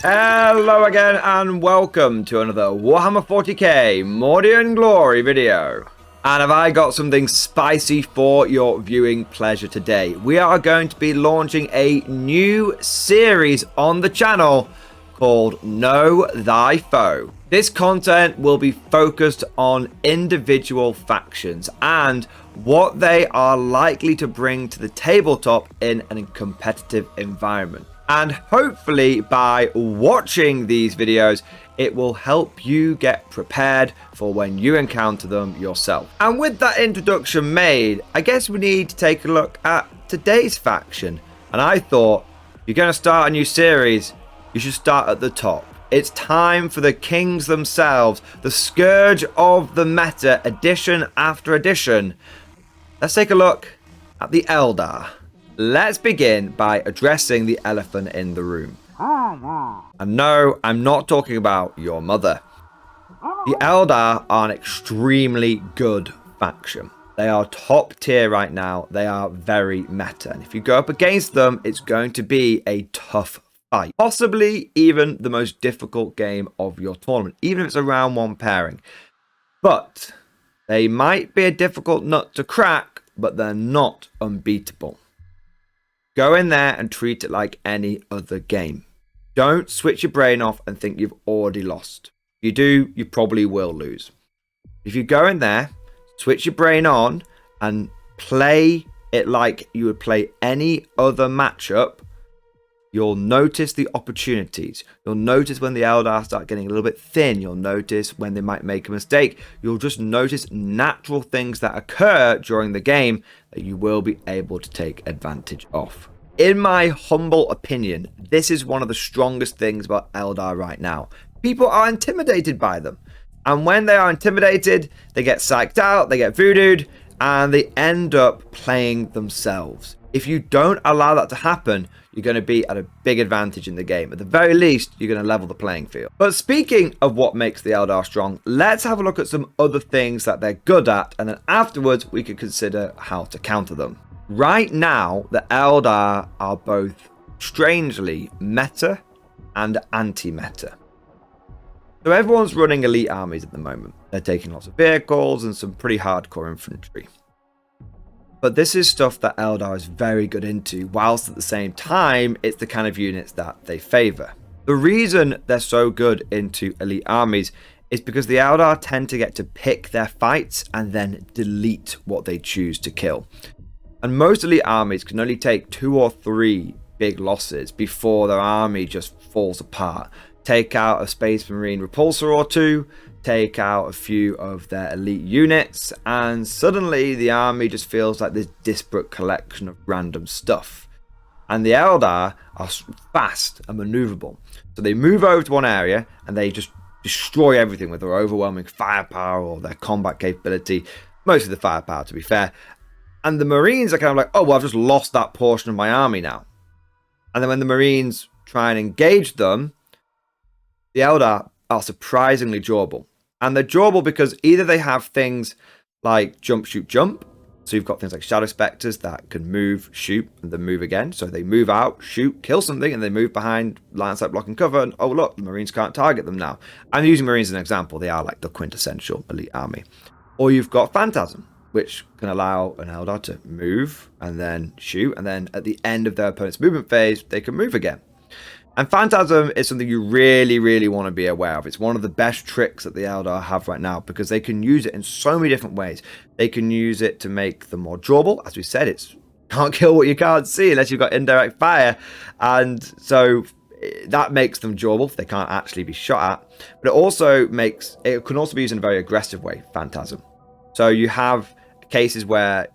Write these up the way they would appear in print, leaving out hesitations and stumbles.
Hello again and welcome to another Warhammer 40k Mordian Glory video. And have I got something spicy for your viewing pleasure today? We are going to be launching a new series on the channel called Know Thy Foe. This content will be focused on individual factions and what they are likely to bring to the tabletop in a competitive environment. And hopefully by watching these videos, it will help you get prepared for when you encounter them yourself. And with that introduction made, I guess we need to take a look at today's faction. And I thought, if you're going to start a new series, you should start at the top. It's time for the kings themselves, the scourge of the meta, edition after edition. Let's take a look at the Eldar. Let's begin by addressing the elephant in the room. And no, I'm not talking about your mother. The Eldar are an extremely good faction. They are top tier right now. They are very meta. And if you go up against them, it's going to be a tough fight. Possibly even the most difficult game of your tournament, even if it's a round one pairing. But they might be a difficult nut to crack, but they're not unbeatable. Go in there and treat it like any other game. Don't switch your brain off and think you've already lost. If you do, you probably will lose. If you go in there, switch your brain on and play it like you would play any other matchup, you'll notice the opportunities. You'll notice when the Eldar start getting a little bit thin. You'll notice when they might make a mistake. You'll just notice natural things that occur during the game that you will be able to take advantage of. In my humble opinion, this is one of the strongest things about Eldar right now. People are intimidated by them. And when they are intimidated, they get psyched out, they get voodooed, and they end up playing themselves. If you don't allow that to happen, you're going to be at a big advantage in the game. At the very least, you're going to level the playing field. But speaking of what makes the Eldar strong, let's have a look at some other things that they're good at, and then afterwards we could consider how to counter them. Right now, the Eldar are both strangely meta and anti-meta. So everyone's running elite armies at the moment. They're taking lots of vehicles and some pretty hardcore infantry. But this is stuff that Eldar is very good into, whilst at the same time, it's the kind of units that they favour. The reason they're so good into elite armies is because the Eldar tend to get to pick their fights and then delete what they choose to kill. And most elite armies can only take 2 or 3 big losses before their army just falls apart. Take out a Space Marine repulsor or 2, take out a few of their elite units, and suddenly the army just feels like this disparate collection of random stuff. And the Eldar are fast and maneuverable. So they move over to one area and they just destroy everything with their overwhelming firepower or their combat capability. Mostly the firepower, to be fair. And the Marines are kind of like, oh, well, I've just lost that portion of my army now. And then when the Marines try and engage them, the Eldar are surprisingly durable. And they're durable because either they have things like jump, shoot, jump. So you've got things like Shadow Spectres that can move, shoot, and then move again. So they move out, shoot, kill something, and they move behind line sight, block, and cover. And oh, look, the Marines can't target them now. I'm using Marines as an example. They are like the quintessential elite army. Or you've got Phantasm, which can allow an Eldar to move and then shoot. And then at the end of their opponent's movement phase, they can move again. And Phantasm is something you really, really want to be aware of. It's one of the best tricks that the Eldar have right now because they can use it in so many different ways. They can use it to make them more durable. As we said, it's can't kill what you can't see unless you've got indirect fire. And so that makes them durable. They can't actually be shot at. But it can also be used in a very aggressive way, Phantasm. So you have cases where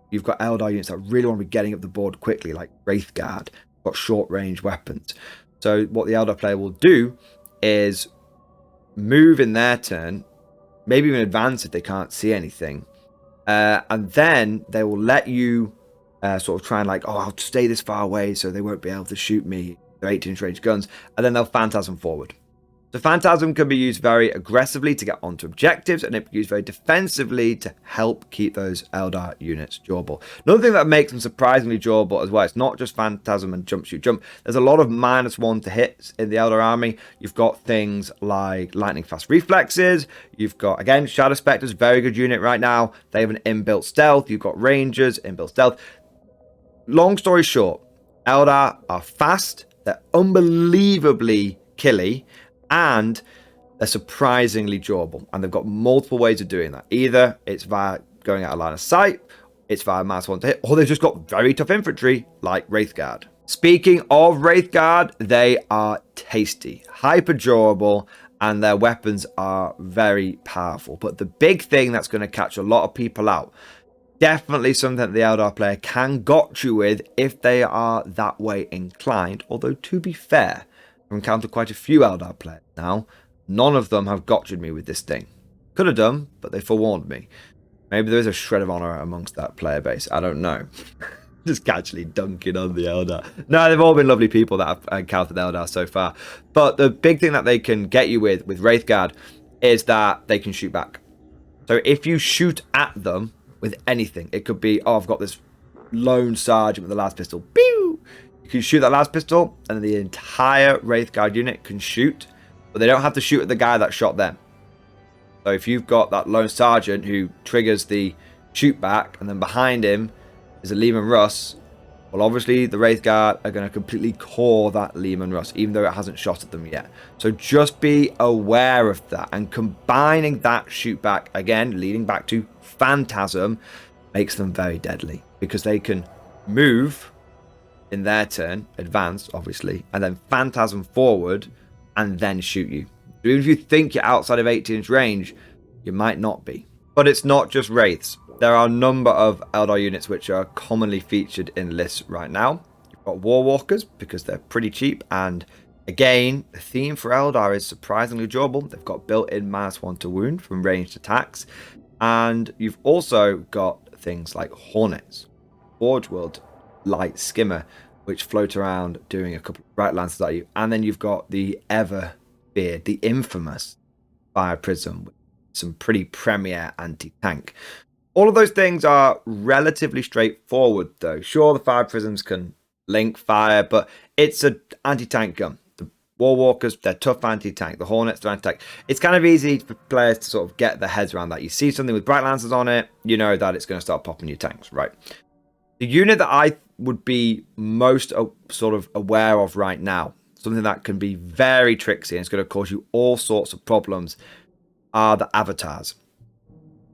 you've got Eldar units that really want to be getting up the board quickly, like Wraithguard, got short range weapons. So what the Eldar player will do is move in their turn, maybe even advance if they can't see anything. And then they will let you sort of try and like, oh, I'll stay this far away so they won't be able to shoot me. They're 18-inch range guns. And then they'll Phantasm forward. So Phantasm can be used very aggressively to get onto objectives, and it can be used very defensively to help keep those Eldar units durable. Another thing that makes them surprisingly durable as well, it's not just Phantasm and jump, shoot, jump. There's a lot of -1 to hits in the Eldar army. You've got things like lightning fast reflexes. You've got, again, Shadow Spectres, very good unit right now. They have an inbuilt stealth. You've got Rangers, inbuilt stealth. Long story short, Eldar are fast. They're unbelievably killy. And they're surprisingly durable. And they've got multiple ways of doing that. Either it's via going out of line of sight, it's via -1 to hit, or they've just got very tough infantry like Wraithguard. Speaking of Wraithguard, they are tasty, hyper durable, and their weapons are very powerful. But the big thing that's going to catch a lot of people out, definitely something that the Eldar player can got you with if they are that way inclined. Although, to be fair, I've encountered quite a few Eldar players now. None of them have gotcha'd me with this thing. Could have done, but they forewarned me. Maybe there is a shred of honor amongst that player base. I don't know. Just casually dunking on the Eldar. No, they've all been lovely people that have encountered Eldar so far. But the big thing that they can get you with Wraithguard is that they can shoot back. So if you shoot at them with anything, it could be, oh, I've got this lone sergeant with the last pistol. Pew! You can shoot that last pistol, and the entire Wraithguard unit can shoot, but they don't have to shoot at the guy that shot them. So if you've got that lone sergeant who triggers the shoot back, and then behind him is a Lehman Russ, well, obviously the Wraithguard are going to completely core that Lehman Russ, even though it hasn't shot at them yet. So just be aware of that, and combining that shoot back, again, leading back to Phantasm, makes them very deadly, because they can move in their turn, advance, obviously, and then Phantasm forward, and then shoot you. So even if you think you're outside of 18-inch range, you might not be. But it's not just Wraiths. There are a number of Eldar units which are commonly featured in lists right now. You've got Warwalkers, because they're pretty cheap, and again, the theme for Eldar is surprisingly durable. They've got built-in -1 to wound from ranged attacks, and you've also got things like Hornets, Forge World light skimmer, which float around doing a couple of bright lances at you, and then you've got the ever feared, the infamous Fire Prism, with some pretty premier anti-tank. All of those things are relatively straightforward, though. Sure, the Fire Prisms can link fire, but it's an anti-tank gun. The Warwalkers, they're tough anti-tank. The Hornets, they're anti-tank. It's kind of easy for players to sort of get their heads around that. You see something with bright lances on it, you know that it's going to start popping your tanks, right? The unit that I would be most sort of aware of right now, something that can be very tricksy and it's going to cause you all sorts of problems, are the avatars.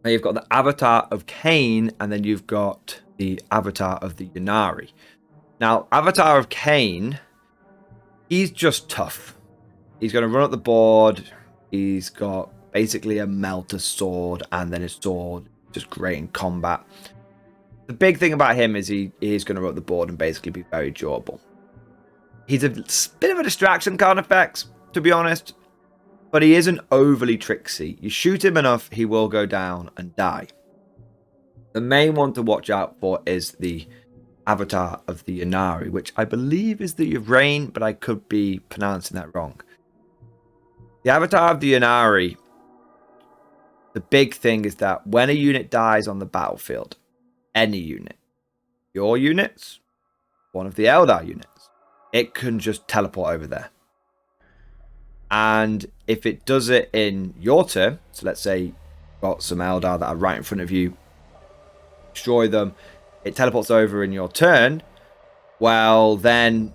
Now you've got the avatar of Cain, and then you've got the avatar of the Ynnari. Now, avatar of Cain, he's just tough. He's going to run up the board. He's got basically a melter sword, and then his sword just great in combat. The big thing about him is he is going to run up the board and basically be very durable. He's a bit of a distraction card effects, to be honest, but he isn't overly tricksy. You shoot him enough, he will go down and die. The main one to watch out for is the avatar of the Ynnari, which I believe is the Rain, but I could be pronouncing that wrong. The avatar of the Ynnari, the big thing is that when a unit dies on the battlefield, any unit, your units, one of the Eldar units, it can just teleport over there. And if it does it in your turn, so let's say you've got some Eldar that are right in front of you, destroy them, it teleports over in your turn, well then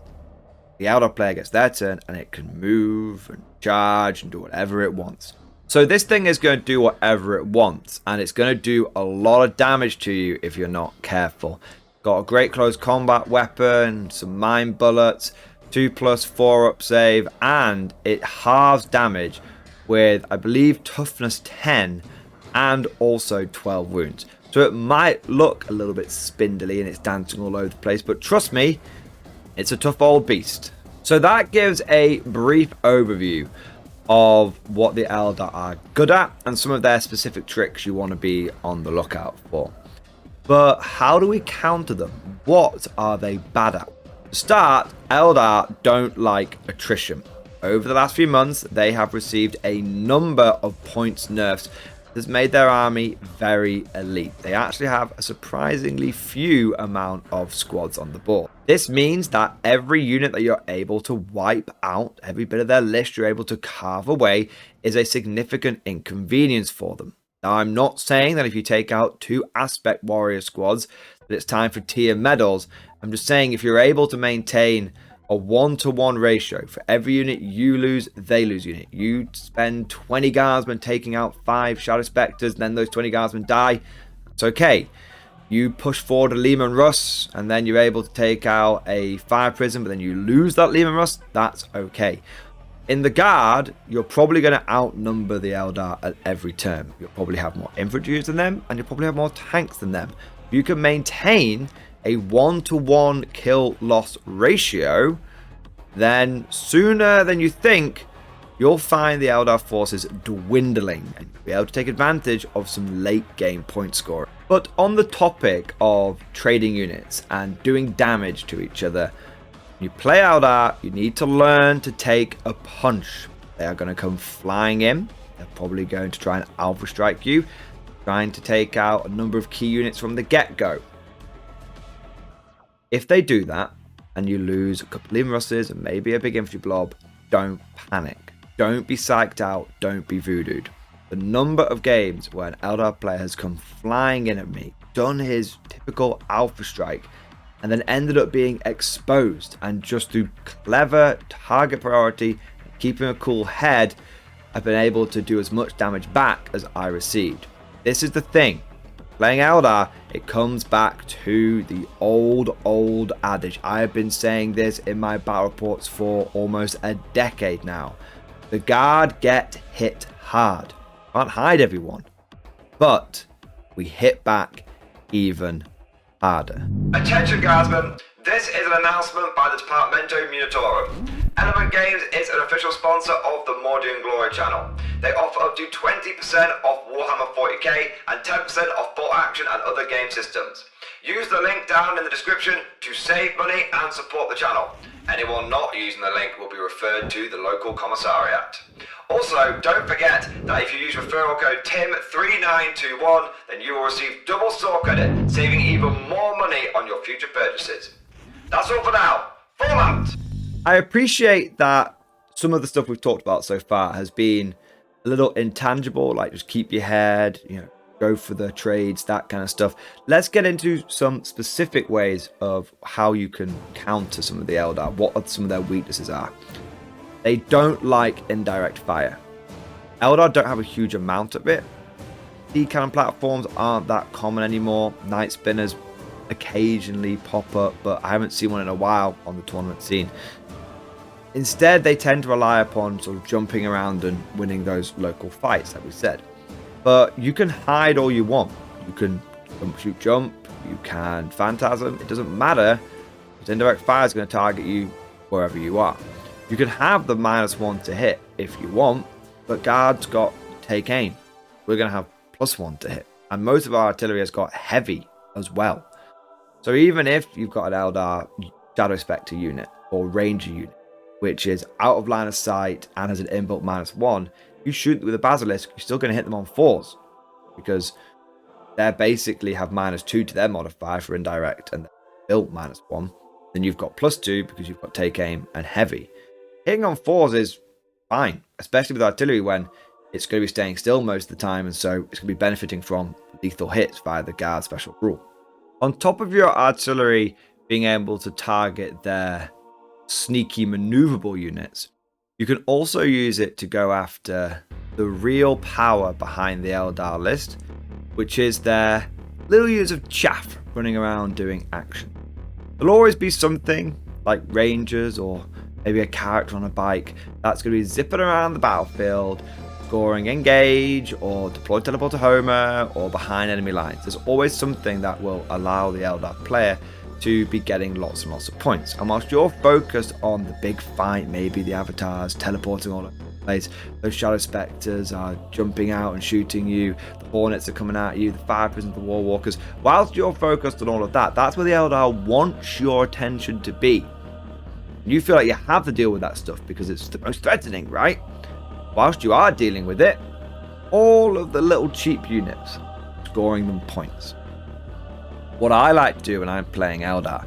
the Eldar player gets their turn and it can move and charge and do whatever it wants. So this thing is going to do whatever it wants, and it's going to do a lot of damage to you if you're not careful. Got a great close combat weapon, some mine bullets, 2+4 up save, and it halves damage with, I believe, toughness 10 and also 12 wounds. So it might look a little bit spindly and it's dancing all over the place, but trust me, it's a tough old beast. So that gives a brief overview of what the Eldar are good at and some of their specific tricks you want to be on the lookout for. But how do we counter them? What are they bad at? To start, Eldar don't like attrition. over the last few months, they have received a number of points nerfs that's made their army very elite. They actually have a surprisingly few amount of squads on the board. This means that every unit that you're able to wipe out, every bit of their list you're able to carve away, is a significant inconvenience for them. Now, I'm not saying that if you take out 2 aspect warrior squads that it's time for tier medals. I'm just saying if you're able to maintain a 1-to-1 ratio, for every unit you lose, they lose unit. You spend 20 guardsmen taking out 5 Shadow Spectres, and then those 20 guardsmen die. It's okay. You push forward a Lehman Russ, and then you're able to take out a Fire Prison, but then you lose that Lehman Russ. That's okay. In the guard, you're probably going to outnumber the Eldar at every turn. You'll probably have more infantry than them, and you'll probably have more tanks than them. If you can maintain a 1-to-1 kill loss ratio, then sooner than you think, you'll find the Eldar forces dwindling, and you'll be able to take advantage of some late game point scoring. But on the topic of trading units and doing damage to each other, you play Eldar, you need to learn to take a punch. They are going to come flying in. They're probably going to try and alpha strike you, trying to take out a number of key units from the get-go. If they do that, and you lose a couple of Lehman Russes and maybe a big infantry blob, don't panic. Don't be psyched out. Don't be voodooed. The number of games where an Eldar player has come flying in at me, done his typical alpha strike, and then ended up being exposed, and just through clever target priority and keeping a cool head, I've been able to do as much damage back as I received. This is the thing. Playing Eldar, it comes back to the old adage. I have been saying this in my battle reports for almost a decade now. The guard get hit hard. Can't hide everyone. But we hit back even harder. Attention guardsmen, this is an announcement by the Departamento Militarum. Element Games is an official sponsor of the Mordian Glory channel. They offer up to 20% off Warhammer 40k and 10% off Bolt Action and other game systems. Use the link down in the description to save money and support the channel. Anyone not using the link will be referred to the local commissariat. Also, don't forget that if you use referral code TIM3921, then you will receive double store credit, saving even more money on your future purchases. That's all for now. Fallout! I appreciate that some of the stuff we've talked about so far has been a little intangible, like just keep your head, go for the trades, that kind of stuff. Let's get into some specific ways of how you can counter some of the Eldar, what some of their weaknesses are. They don't like indirect fire. Eldar don't have a huge amount of it. D-cannon platforms aren't that common anymore. Night spinners occasionally pop up, but I haven't seen one in a while on the tournament scene. Instead, they tend to rely upon sort of jumping around and winning those local fights, like we said. But you can hide all you want. You can jump, shoot, jump. You can phantasm. It doesn't matter, because indirect fire is going to target you wherever you are. You can have the -1 to hit if you want, but guards got take aim. We're going to have +1 to hit. And most of our artillery has got heavy as well. So even if you've got an Eldar Shadow Spectre unit or Ranger unit, which is out of line of sight and has an inbuilt -1, you shoot with a Basilisk, you're still going to hit them on 4s. Because they basically have -2 to their modifier for indirect and built -1. Then you've got +2 because you've got take aim and heavy. Hitting on 4s is fine, especially with artillery when it's going to be staying still most of the time, and so it's going to be benefiting from lethal hits via the guard special rule. On top of your artillery being able to target their sneaky maneuverable units, you can also use it to go after the real power behind the Eldar list, which is their little units of chaff running around doing action. There'll always be something like Rangers or maybe a character on a bike that's going to be zipping around the battlefield, scoring engage or deploy teleport to Homer or behind enemy lines. There's always something that will allow the Eldar player to be getting lots and lots of points. And whilst you're focused on the big fight, maybe the avatars teleporting all over the place, those Shadow Spectres are jumping out and shooting you, the Hornets are coming at you, the Fire Prisons, the War Walkers, whilst you're focused on all of that, that's where the Eldar wants your attention to be. You feel like you have to deal with that stuff because it's the most threatening, right? Whilst you are dealing with it, all of the little cheap units, scoring them points. What I like to do when I'm playing Eldar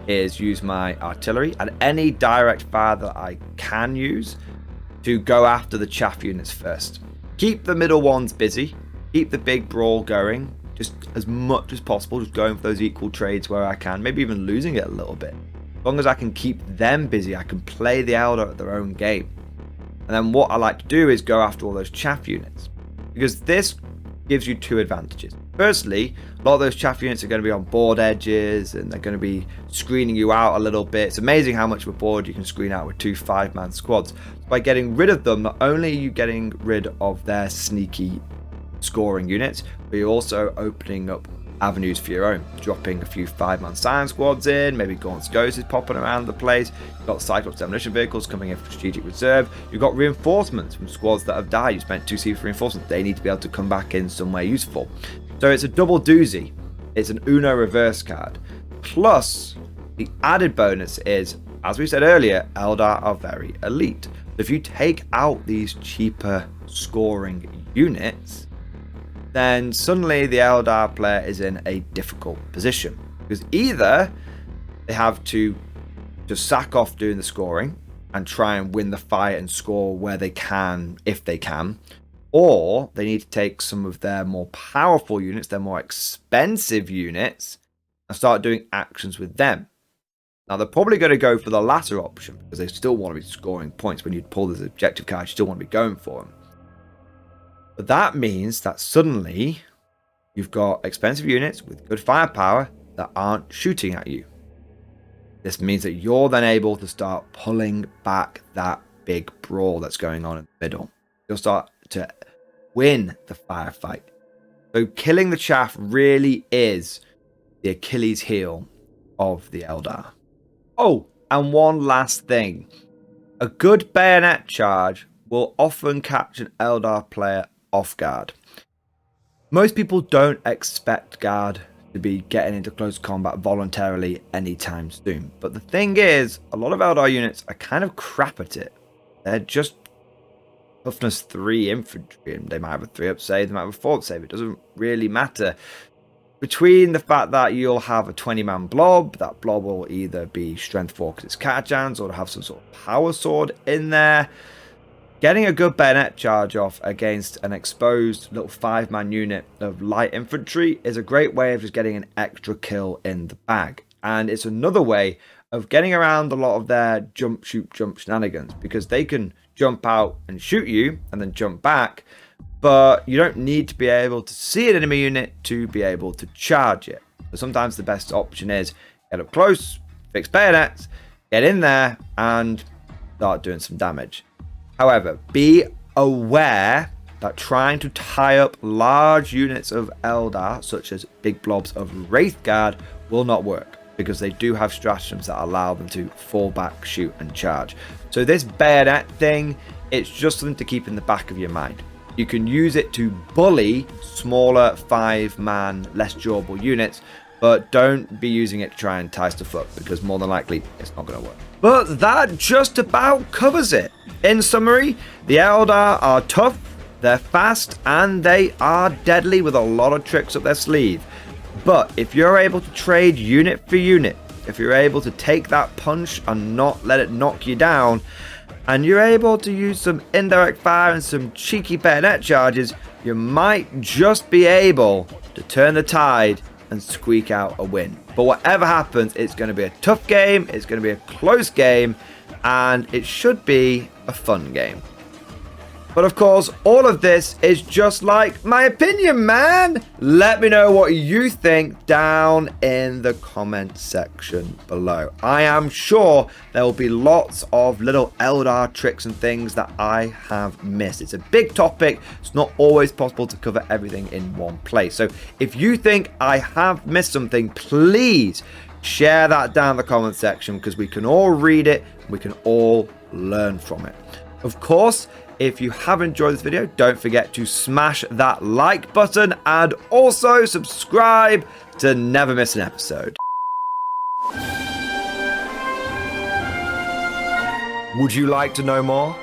is use my artillery and any direct fire that I can use to go after the chaff units first. Keep the middle ones busy, keep the big brawl going, just as much as possible, just going for those equal trades where I can, maybe even losing it a little bit. As long as I can keep them busy, I can play the Eldar at their own game. And then what I like to do is go after all those chaff units, because this gives you two advantages. Firstly, a lot of those chaff units are going to be on board edges and they're going to be screening you out a little bit. It's amazing how much of a board you can screen out with 2 5-man squads. By getting rid of them, not only are you getting rid of their sneaky scoring units, but you're also opening up avenues for your own, dropping a few 5-man science squads in, maybe Gaunt's Ghost is popping around the place, you've got Cyclops demolition vehicles coming in for strategic reserve, you've got reinforcements from squads that have died, you spent 2C for reinforcements, they need to be able to come back in somewhere useful. So it's a double doozy, it's an Uno reverse card, plus the added bonus is, as we said earlier, Eldar are very elite. If you take out these cheaper scoring units, then suddenly the Eldar player is in a difficult position. Because either they have to just sack off doing the scoring and try and win the fight and score where they can, if they can, or they need to take some of their more powerful units, their more expensive units, and start doing actions with them. Now, they're probably going to go for the latter option because they still want to be scoring points. When you pull this objective card, you still want to be going for them. But that means that suddenly you've got expensive units with good firepower that aren't shooting at you. This means that you're then able to start pulling back that big brawl that's going on in the middle. You'll start to win the firefight. So killing the chaff really is the Achilles heel of the Eldar. Oh, and one last thing. A good bayonet charge will often catch an Eldar player off guard. Most people don't expect guard to be getting into close combat voluntarily anytime soon. But the thing is, a lot of Eldar units are kind of crap at it. They're just toughness 3 infantry, and they might have a 3-up save, they might have a 4-up save. It doesn't really matter. Between the fact that you'll have a 20-man blob, that blob will either be strength 4 because it's Catachans, or have some sort of power sword in there. Getting a good bayonet charge off against an exposed little 5-man unit of light infantry is a great way of just getting an extra kill in the bag. And it's another way of getting around a lot of their jump, shoot, jump shenanigans, because they can jump out and shoot you and then jump back, but you don't need to be able to see an enemy unit to be able to charge it. So sometimes the best option is get up close, fix bayonets, get in there and start doing some damage. However, be aware that trying to tie up large units of Eldar, such as big blobs of Wraithguard, will not work, because they do have stratagems that allow them to fall back, shoot and charge. So this bayonet thing, it's just something to keep in the back of your mind. You can use it to bully smaller 5-man, less durable units, but don't be using it to try and tie stuff up, because more than likely it's not going to work. But that just about covers it. In summary, the Eldar are tough, they're fast, and they are deadly with a lot of tricks up their sleeve. But if you're able to trade unit for unit, if you're able to take that punch and not let it knock you down, and you're able to use some indirect fire and some cheeky bayonet charges, you might just be able to turn the tide and squeak out a win. But whatever happens, it's going to be a tough game, it's going to be a close game, and it should be a fun game. But of course, all of this is just like my opinion, man. Let me know what you think down in the comment section below. I am sure there will be lots of little Eldar tricks and things that I have missed. It's a big topic. It's not always possible to cover everything in one place. So if you think I have missed something, please share that down in the comment section, because we can all read it. We can all learn from it. Of course, if you have enjoyed this video, don't forget to smash that like button and also subscribe to never miss an episode. Would you like to know more?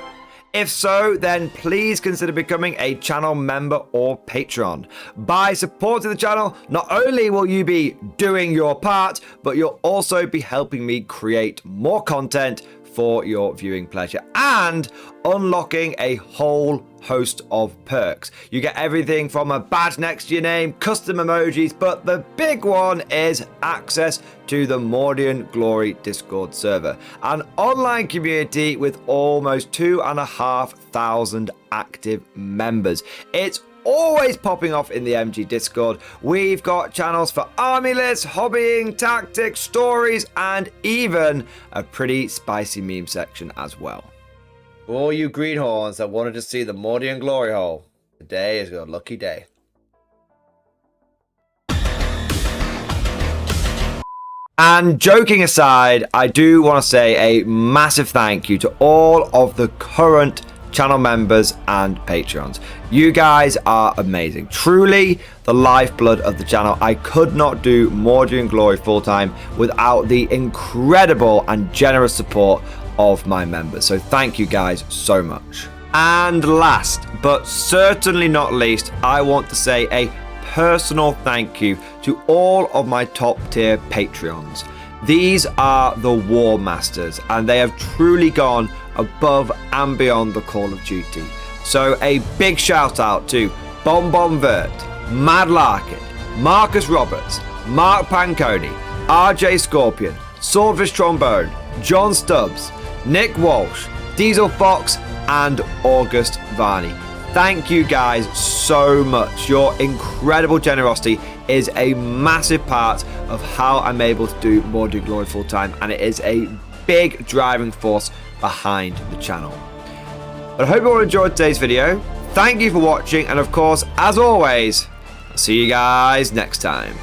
If so, then please consider becoming a channel member or patron. By supporting the channel, not only will you be doing your part, but you'll also be helping me create more content for your viewing pleasure and unlocking a whole host of perks. You get everything from a badge next to your name, custom emojis, but the big one is access to the Mordian Glory Discord server, an online community with almost 2,500 active members. It's always popping off in the MG Discord. We've got channels for army lists, hobbying, tactics, stories, and even a pretty spicy meme section as well. For all you greenhorns that wanted to see the Mordian Glory Hole, today is your lucky day. And joking aside, I do want to say a massive thank you to all of the current channel members and patrons. You guys are amazing, truly the lifeblood of the channel. I could not do Mordian Glory full-time without the incredible and generous support of my members, so thank you guys so much. And last but certainly not least, I want to say a personal thank you to all of my top tier Patreons. These are the War Masters, and they have truly gone above and beyond the call of duty. So a big shout out to Bon Bon Vert, Mad Larkin, Marcus Roberts, Mark Panconi, RJ Scorpion, Swordfish Trombone, John Stubbs, Nick Walsh, Diesel Fox, and August Varney. Thank you guys so much. Your incredible generosity is a massive part of how I'm able to do Mordian Glory full time, and it is a big driving force behind the channel. But I hope you all enjoyed today's video. Thank you for watching, and of course, as always, I'll see you guys next time.